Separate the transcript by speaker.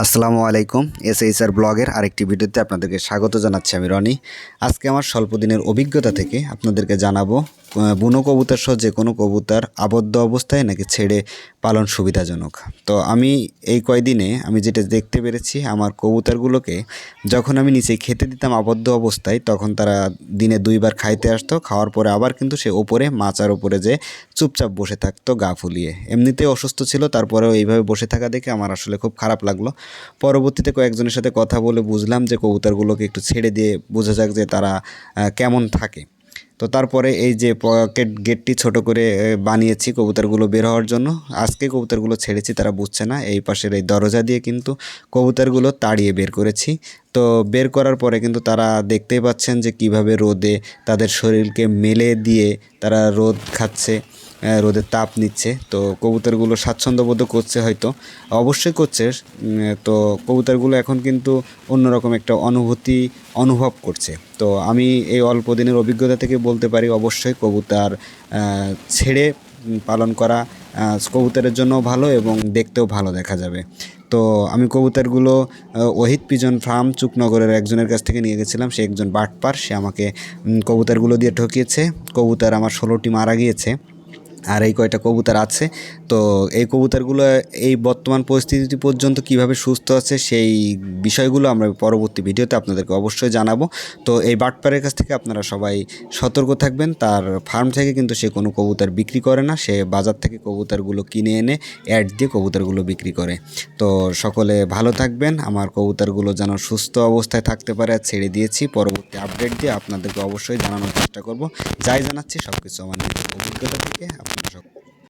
Speaker 1: আসসালামু আলাইকুম। এসএইচআর ব্লগের আরেকটি ভিডিওতে আপনাদেরকে স্বাগত জানাচ্ছি। আমি রনি। আজকে আমার স্বল্প দিনের অভিজ্ঞতা থেকে আপনাদেরকে জানাবো বুনো কবুতর সহ যে কোনো কবুতর আবদ্ধ অবস্থায় নাকি ছেড়ে পালন সুবিধাজনক। তো আমি এই কয়দিনে আমি যেটা দেখতে পেরেছি, আমার কবুতরগুলোকে যখন আমি নিচে খেতে দিতাম আবদ্ধ অবস্থায়, তখন তারা দিনে 2 বার খাইতে আসতো। খাওয়ার পরে আবার কিন্তু সে ওপরে মাচার ওপরে যে চুপচাপ বসে থাকতো গা ফুলিয়ে। এমনিতেই অসুস্থ ছিল, তারপরেও এইভাবে বসে থাকা দেখে আমার আসলে খুব খারাপ লাগলো। পরবর্তীতে কয়েকজনের সাথে কথা বলে বুঝলাম যে কবুতরগুলোকে একটু ছেড়ে দিয়ে বোঝা যাক যে তারা কেমন থাকে। তো তারপরে এই যে পকেট গেটটি ছোট করে বানিয়েছি কবুতরগুলো বের হওয়ার জন্য। আজকে কবুতরগুলো ছেড়েছি, তারা বুঝছে না। এই পাশের এই দরজা দিয়ে কিন্তু কবুতরগুলো তাড়িয়ে বের করেছি। তো বের করার পরে কিন্তু তারা দেখতেই পাচ্ছেন যে কিভাবে রোদে তাদের শরীরকে মেলে দিয়ে তারা রোদ খাচ্ছে, রোদের তাপ নিচ্ছে। তো কবুতরগুলো স্বাচ্ছন্দ্যবোধ করছে, হয়তো অবশ্যই করছে। তো কবুতরগুলো এখন কিন্তু অন্যরকম একটা অনুভূতি অনুভব করছে। তো আমি এই অল্প দিনের অভিজ্ঞতা থেকে বলতে পারি, অবশ্যই কবুতর ছেড়ে পালন করা কবুতরের জন্য ভালো এবং দেখতেও ভালো দেখা যাবে। তো আমি কবুতরগুলো ওহিদ পিজন ফার্ম চুকনগরের একজনের কাছ থেকে নিয়ে গেছিলাম। সে একজন বাটপার, সে আমাকে কবুতরগুলো দিয়ে ঠকিয়েছে। কবুতর আমার 16টি মারা গিয়েছে, আর এই কয়টা কবুতর আছে। তো এই কবুতরগুলো এই বর্তমান পরিস্থিতি পর্যন্ত কিভাবে সুস্থ আছে সেই বিষয়গুলো আমরা পরবর্তী ভিডিওতে আপনাদেরকে অবশ্যই জানাবো। তো এই বাটপারের কাছ থেকে আপনারা সবাই সতর্ক থাকবেন। তার ফার্ম থেকে কিন্তু সে কোনো কবুতর বিক্রি করে না, সে বাজার থেকে কবুতরগুলো কিনে এনে অ্যাড দিয়ে কবুতরগুলো বিক্রি করে। তো সকলে ভালো থাকবেন। আমার কবুতরগুলো যেন সুস্থ অবস্থায় থাকতে পারে ছেড়ে দিয়েছি। পরবর্তী আপডেট দিয়ে আপনাদেরকে অবশ্যই জানানোর চেষ্টা করব। যাই জানাচ্ছি সব কিছু আমার নিজের অভিজ্ঞতা থেকে।